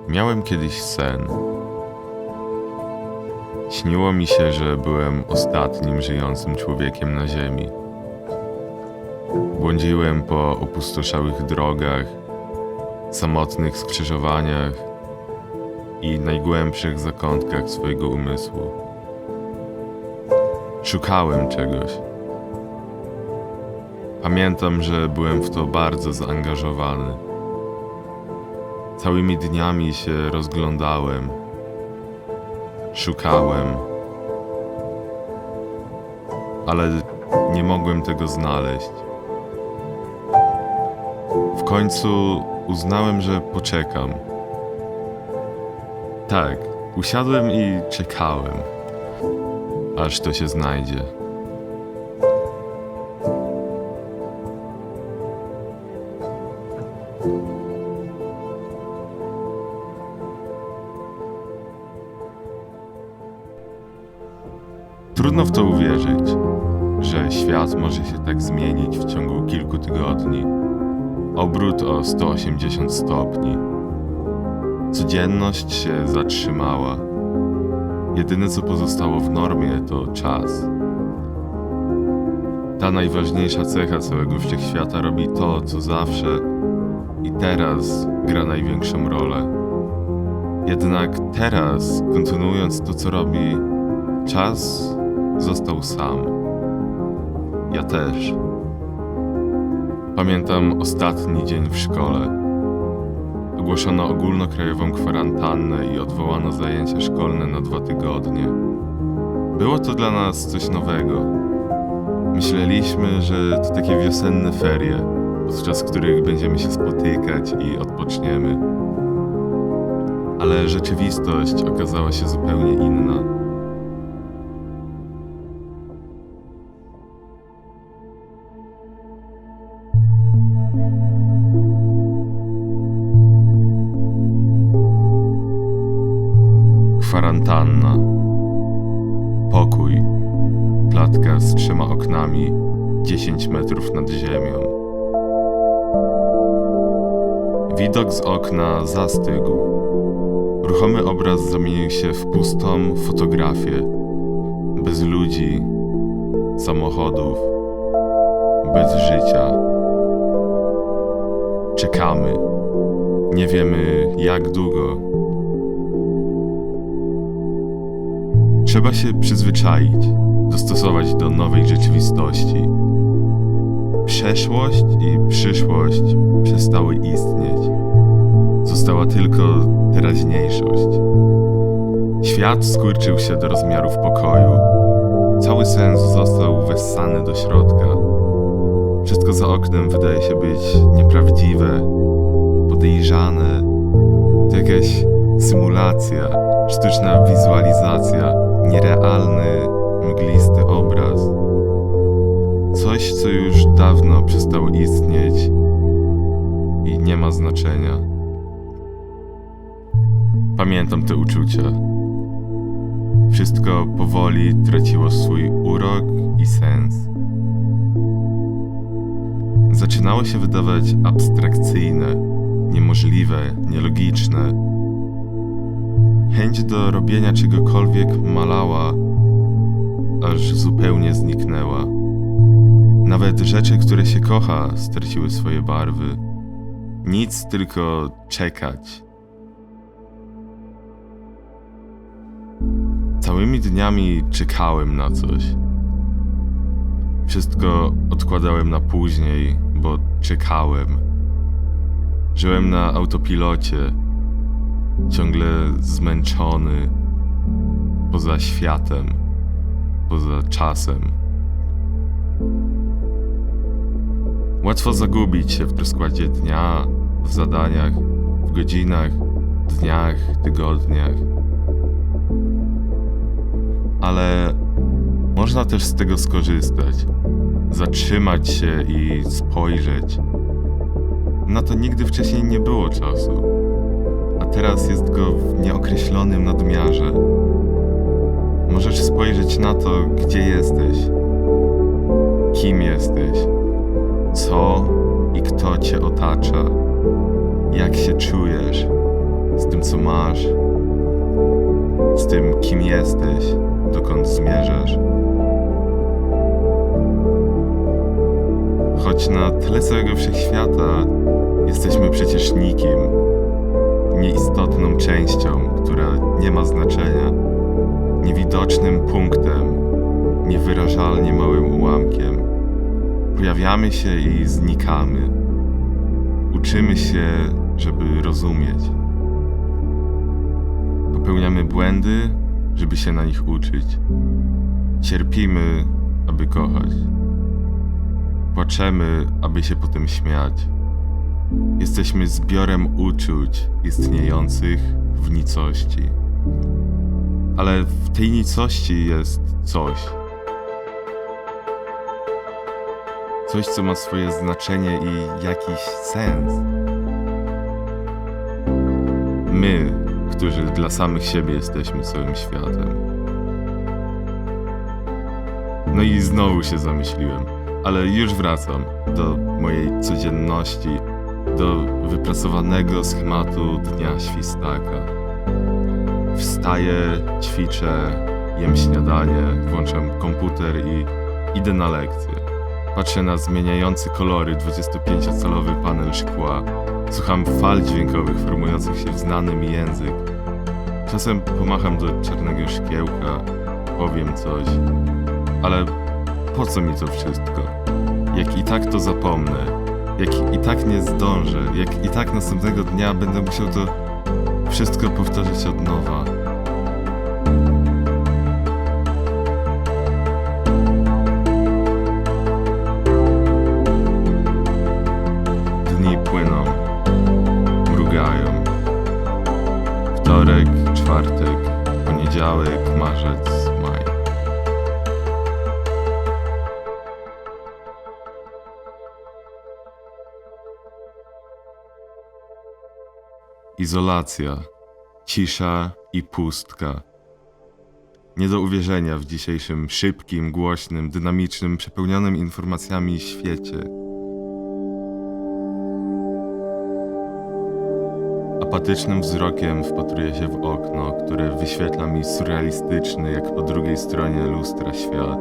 Miałem kiedyś sen. Śniło mi się, że byłem ostatnim żyjącym człowiekiem na ziemi. Błądziłem po opustoszałych drogach, samotnych skrzyżowaniach i najgłębszych zakątkach swojego umysłu. Szukałem czegoś. Pamiętam, że byłem w to bardzo zaangażowany. Całymi dniami się rozglądałem, szukałem, ale nie mogłem tego znaleźć. W końcu uznałem, że poczekam. Tak, usiadłem i czekałem, aż to się znajdzie. Trudno w to uwierzyć, że świat może się tak zmienić w ciągu kilku tygodni. Obrót o 180 stopni. Codzienność się zatrzymała. Jedyne co pozostało w normie to czas. Ta najważniejsza cecha całego wszechświata robi to, co zawsze i teraz gra największą rolę. Jednak teraz, kontynuując to, co robi, czas został sam. Ja też. Pamiętam ostatni dzień w szkole. Ogłoszono ogólnokrajową kwarantannę i odwołano zajęcia szkolne na 2 tygodnie. Było to dla nas coś nowego. Myśleliśmy, że to takie wiosenne ferie, podczas których będziemy się spotykać i odpoczniemy. Ale rzeczywistość okazała się zupełnie inna. Kwarantanna. Pokój. Klatka z 3 oknami, 10 metrów nad ziemią. Widok z okna zastygł. Ruchomy obraz zamienił się w pustą fotografię. Bez ludzi, samochodów, bez życia. Czekamy. Nie wiemy jak długo. Trzeba się przyzwyczaić, dostosować do nowej rzeczywistości. Przeszłość i przyszłość przestały istnieć. Została tylko teraźniejszość. Świat skurczył się do rozmiarów pokoju. Cały sens został wessany do środka. Wszystko za oknem wydaje się być nieprawdziwe, podejrzane. To jakaś symulacja, sztuczna wizualizacja. Nierealny, mglisty obraz. Coś, co już dawno przestało istnieć i nie ma znaczenia. Pamiętam te uczucia. Wszystko powoli traciło swój urok i sens. Zaczynało się wydawać abstrakcyjne, niemożliwe, nielogiczne. Chęć do robienia czegokolwiek malała, aż zupełnie zniknęła. Nawet rzeczy, które się kocha, straciły swoje barwy. Nic, tylko czekać. Całymi dniami czekałem na coś. Wszystko odkładałem na później, bo czekałem. Żyłem na autopilocie. Ciągle zmęczony, poza światem, poza czasem. Łatwo zagubić się w rozkładzie dnia, w zadaniach, w godzinach, dniach, tygodniach. Ale można też z tego skorzystać, zatrzymać się i spojrzeć. Na to nigdy wcześniej nie było czasu. A teraz jest go w nieokreślonym nadmiarze. Możesz spojrzeć na to, gdzie jesteś, kim jesteś, co i kto cię otacza, jak się czujesz, z tym, co masz, z tym, kim jesteś, dokąd zmierzasz. Choć na tle całego wszechświata jesteśmy przecież nikim, nieistotną częścią, która nie ma znaczenia, niewidocznym punktem, niewyrażalnie małym ułamkiem. Pojawiamy się i znikamy. Uczymy się, żeby rozumieć. Popełniamy błędy, żeby się na nich uczyć. Cierpimy, aby kochać. Płaczemy, aby się potem śmiać. Jesteśmy zbiorem uczuć istniejących w nicości. Ale w tej nicości jest coś. Coś, co ma swoje znaczenie i jakiś sens. My, którzy dla samych siebie jesteśmy całym światem. No i znowu się zamyśliłem, ale już wracam do mojej codzienności, do wypracowanego schematu dnia świstaka. Wstaję, ćwiczę, jem śniadanie, włączam komputer i idę na lekcję. Patrzę na zmieniający kolory 25-calowy panel szkła. Słucham fal dźwiękowych formujących się w znany mi język. Czasem pomacham do czarnego szkiełka, powiem coś. Ale po co mi to wszystko? Jak i tak to zapomnę, jak i tak nie zdążę, jak i tak następnego dnia będę musiał to wszystko powtarzać od nowa. Dni płyną, mrugają. Wtorek, czwartek, poniedziałek, marzec, maj. Izolacja, cisza i pustka. Nie do uwierzenia w dzisiejszym szybkim, głośnym, dynamicznym, przepełnionym informacjami świecie. Apatycznym wzrokiem wpatruję się w okno, które wyświetla mi surrealistyczny, jak po drugiej stronie lustra, świat.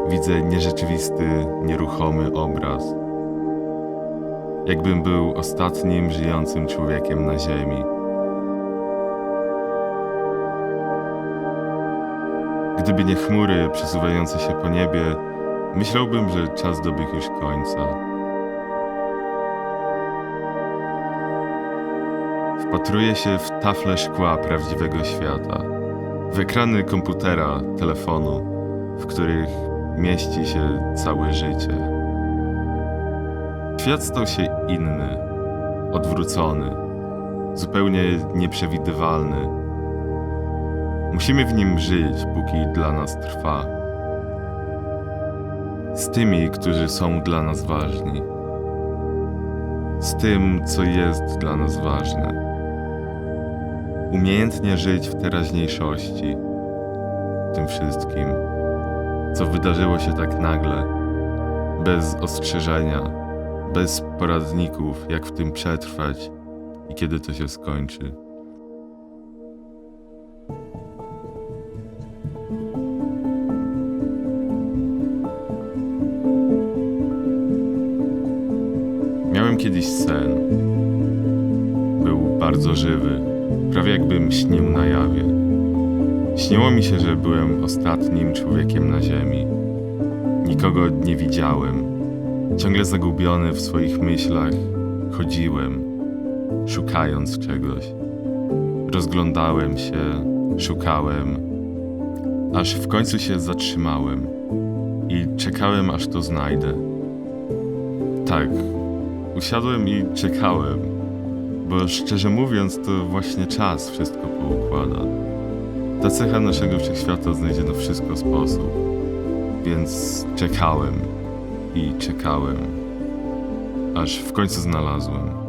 Widzę nierzeczywisty, nieruchomy obraz. Jakbym był ostatnim żyjącym człowiekiem na ziemi. Gdyby nie chmury przesuwające się po niebie, myślałbym, że czas dobiegł już końca. Wpatruję się w tafle szkła prawdziwego świata, w ekrany komputera, telefonu, w których mieści się całe życie. Świat stał się inny, odwrócony, zupełnie nieprzewidywalny. Musimy w nim żyć, póki dla nas trwa. Z tymi, którzy są dla nas ważni. Z tym, co jest dla nas ważne. Umiejętnie żyć w teraźniejszości, tym wszystkim, co wydarzyło się tak nagle, bez ostrzeżenia, bez poradników, jak w tym przetrwać i kiedy to się skończy. Miałem kiedyś sen. Był bardzo żywy, prawie jakbym śnił na jawie. Śniło mi się, że byłem ostatnim człowiekiem na ziemi. Nikogo nie widziałem. Ciągle zagubiony w swoich myślach, chodziłem, szukając czegoś. Rozglądałem się, szukałem, aż w końcu się zatrzymałem i czekałem, aż to znajdę. Tak, usiadłem i czekałem, bo szczerze mówiąc, to właśnie czas wszystko poukłada. Ta cecha naszego wszechświata znajdzie na wszystko sposób, więc czekałem. I czekałem, aż w końcu znalazłem.